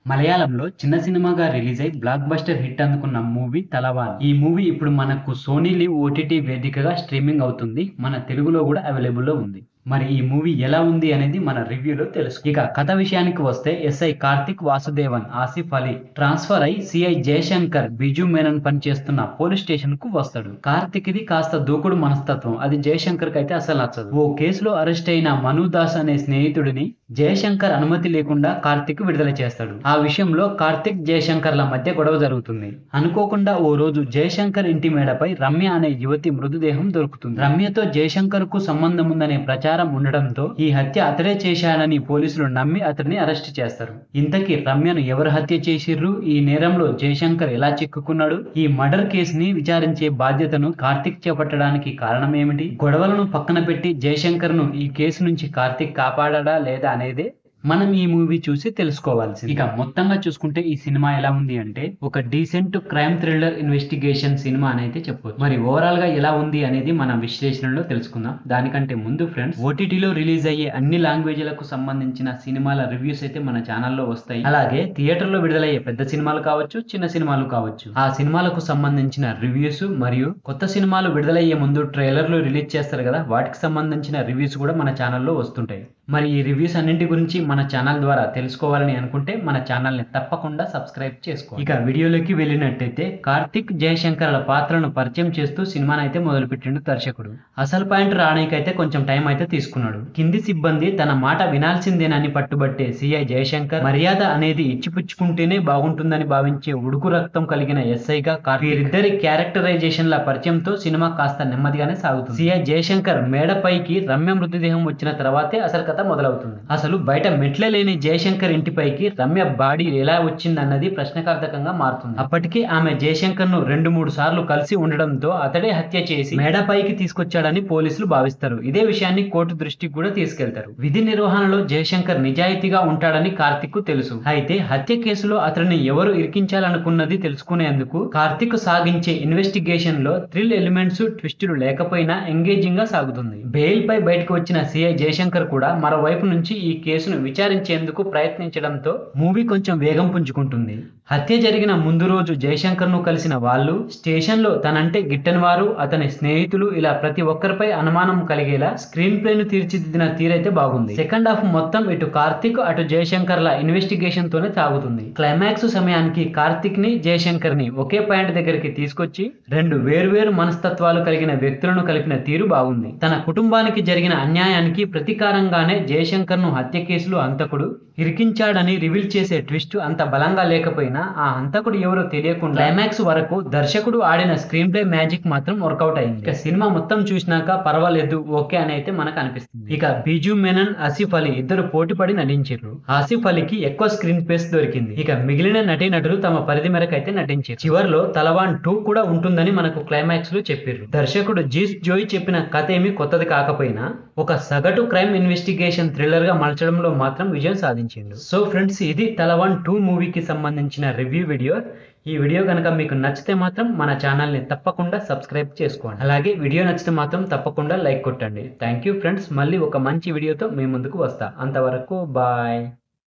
మలయాళంలో చిన్న సినిమాగా రిలీజ్ అయి బ్లాక్ బస్టర్ హిట్ అందుకున్న మూవీ తలవాన్. ఈ మూవీ ఇప్పుడు మనకు సోనీ లివ్ ఓటీటీ వేదికగా స్ట్రీమింగ్ అవుతుంది. మన తెలుగులో కూడా అవైలబుల్ లో ఉంది. మరి ఈ మూవీ ఎలా ఉంది అనేది మన రివ్యూలో తెలుసు. ఇక కథ విషయానికి వస్తే ఎస్ఐ కార్తిక్ వాసుదేవన్ ఆసిఫ్ అలీ ట్రాన్స్ఫర్ అయి సిఐ జయశంకర్ బిజు మేనన్ పనిచేస్తున్న పోలీస్ స్టేషన్ కు వస్తాడు. కార్తిక్ ఇది కాస్త దూకుడు మనస్తత్వం. అది జయశంకర్ కి అయితే అసలు నచ్చదు. ఓ కేసులో అరెస్ట్ అయిన మను దాస్ అనే స్నేహితుడిని జయశంకర్ అనుమతి లేకుండా కార్తిక్ విడుదల చేస్తాడు. ఆ విషయంలో కార్తిక్ జయశంకర్ల మధ్య గొడవ జరుగుతుంది. అనుకోకుండా ఓ రోజు జయశంకర్ ఇంటి మేడపై రమ్య అనే యువతి మృతదేహం దొరుకుతుంది. రమ్యతో జయశంకర్ కు సంబంధం ఉందనే ప్రచారం ఉండడంతో ఈ హత్య అతడే చేశాడని పోలీసులు నమ్మి అతడిని అరెస్ట్ చేస్తారు. ఇంతకీ రమ్యను ఎవరు హత్య చేసిర్రు, ఈ నేరంలో జయశంకర్ ఎలా చిక్కుకున్నాడు, ఈ మర్డర్ కేసుని విచారించే బాధ్యతను కార్తిక్ చేపట్టడానికి కారణం ఏమిటి, గొడవలను పక్కన పెట్టి జయశంకర్ ను ఈ కేసు నుంచి కార్తిక్ కాపాడా లేదా అనేదే మనం ఈ మూవీ చూసి తెలుసుకోవాల్సింది. ఇక మొత్తంగా చూసుకుంటే ఈ సినిమా ఎలా ఉంది అంటే ఒక decent crime thriller investigation cinema అని అయితే చెప్పొచ్చు. మరి ఓవరాల్ గా ఎలా ఉంది అనేది మన విశ్లేషణలో తెలుసుకుందాం. దానికంటే ముందు ఫ్రెండ్స్, ఓటీటీలో రిలీజ్ అయ్యే అన్ని లాంగ్వేజ్లకు సంబంధించిన సినిమాల రివ్యూస్ అయితే మన ఛానల్లో వస్తాయి. అలాగే థియేటర్ లో విడుదలయ్యే పెద్ద సినిమాలు కావచ్చు, చిన్న సినిమాలు కావచ్చు, ఆ సినిమాలకు సంబంధించిన రివ్యూస్ మరియు కొత్త సినిమాలు విడుదలయ్యే ముందు ట్రైలర్లు రిలీజ్ చేస్తారు కదా, వాటికి సంబంధించిన రివ్యూస్ కూడా మన ఛానల్లో వస్తుంటాయి. మరి ఈ రివ్యూస్ అన్నింటి గురించి మన ఛానల్ ద్వారా తెలుసుకోవాలని అనుకుంటే మన ఛానల్ ని తప్పకుండా సబ్స్క్రైబ్ చేసుకోండి. ఇక వీడియోలోకి వెళ్ళినట్టయితే కార్తిక్ జయశంకర్ల పాత్రను పరిచయం చేస్తూ సినిమాని అయితే మొదలుపెట్టిండు దర్శకుడు. అసలు పాయింట్ రావడానికైతే కొంచెం టైం అయితే తీసుకున్నాడు. కింది సిబ్బంది తన మాట వినాల్సిందేనని పట్టుబట్టే సిఐ జయశంకర్ మర్యాద అనేది ఇచ్చిపుచ్చుకుంటేనే బాగుంటుందని భావించే ఉడుకు రక్తం కలిగిన ఎస్ఐగా వీరిద్దరి క్యారెక్టరైజేషన్ల పరిచయంతో సినిమా కాస్త నెమ్మదిగానే సాగుతుంది. సిఐ జయశంకర్ మేడపైకి రమ్య మృతదేహం వచ్చిన తర్వాతే అసలు కథ మొదలవుతుంది. అసలు బయట మెట్ల లేని జయశంకర్ ఇంటిపైకి రమ్య బాడీ ఎలా వచ్చిందన్నది ప్రశ్నార్థకంగా మారుతుంది. అప్పటికి ఆమె జయశంకర్ ను 2-3 సార్లు కలిసి ఉండడంతో అతడే హత్య చేసి మేడపైకి తీసుకొచ్చాడని పోలీసులు భావిస్తారు. ఇదే విషయాన్ని కోర్టు దృష్టికి కూడా తీసుకెళ్తారు. విధి నిర్వహణలో జయశంకర్ నిజాయితీగా ఉంటాడని కార్తిక్ కు తెలుసు. అయితే హత్య కేసులో అతడిని ఎవరు ఇరికించాలనుకున్నది తెలుసుకునేందుకు కార్తిక్ సాగించే ఇన్వెస్టిగేషన్ లో థ్రిల్ ఎలిమెంట్స్, ట్విస్టులు లేకపోయినా ఎంగేజింగ్ గా సాగుతుంది. బెయిల్ పై బయటకు వచ్చిన సిఐ జయశంకర్ కూడా మరోవైపు నుంచి ఈ కేసును విచారించేందుకు ప్రయత్నించడంతో మూవీ కొంచెం వేగం పుంజుకుంటుంది. హత్య జరిగిన ముందు రోజు జయశంకర్ ను కలిసిన వాళ్ళు, స్టేషన్ లో తనంటే గిట్టని వారు, అతని స్నేహితులు, ఇలా ప్రతి ఒక్కరిపై అనుమానం కలిగేలా స్క్రీన్ ప్లే ను తీర్చిదిద్దిన తీరైతే బాగుంది. సెకండ్ హాఫ్ మొత్తం ఇటు కార్తిక్ అటు జయశంకర్ల ఇన్వెస్టిగేషన్ తోనే సాగుతుంది. క్లైమాక్స్ సమయానికి కార్తిక్ ని జయశంకర్ ని ఒకే పాయింట్ దగ్గరికి తీసుకొచ్చి రెండు వేర్వేరు మనస్తత్వాలు కలిగిన వ్యక్తులను కలిపిన తీరు బాగుంది. తన కుటుంబానికి జరిగిన అన్యాయానికి ప్రతీకారంగానే జయశంకర్ ను హత్య కేసులో హంతకుడు ఇరికించాడని రివీల్ చేసే ట్విస్ట్ అంత బలంగా లేకపోయినా ఆ హంతకుడు ఎవరో తెలియకుండా క్లైమాక్స్ వరకు దర్శకుడు ఆడిన స్క్రీన్ ప్లే మ్యాజిక్ మాత్రం వర్కౌట్ అయింది. ఇక సినిమా మొత్తం చూసినాక పర్వాలేదు, ఓకే అని అయితే మనకు అనిపిస్తుంది. ఇక బిజు మేనన్, ఆసిఫ్ అలీ ఇద్దరు పోటీపడి నటించారు. ఆసిఫ్ అలీకి ఎక్కువ స్క్రీన్ స్పేస్ దొరికింది. ఇక మిగిలిన నటీనటులు తమ పరిధి మేరకు అయితే నటించారు. చివర్లో తలవాన్ 2 కూడా ఉంటుందని మనకు క్లైమాక్స్ లో చెప్పారు. దర్శకుడు జీస్ జోయ్ చెప్పిన కథ ఏమి కొత్తది కాకపోయినా ఒక సగటు క్రైమ్ ఇన్వెస్టిగేషన్ థ్రిల్లర్ గా మలచడంలో మాత్రం విజయం సాధించింది. సో ఫ్రెండ్స్, ఇది తలవాన్ 2 మూవీకి సంబంధించిన రివ్యూ వీడియో. ఈ వీడియో కనుక మీకు నచ్చితే మాత్రం మన ఛానల్ ని తప్పకుండా సబ్స్క్రైబ్ చేసుకోండి. అలాగే వీడియో నచ్చితే మాత్రం తప్పకుండా లైక్ కొట్టండి. Thank you friends. మళ్ళీ ఒక మంచి వీడియోతో మీ ముందుకు వస్తా. అంతవరకు బాయ్.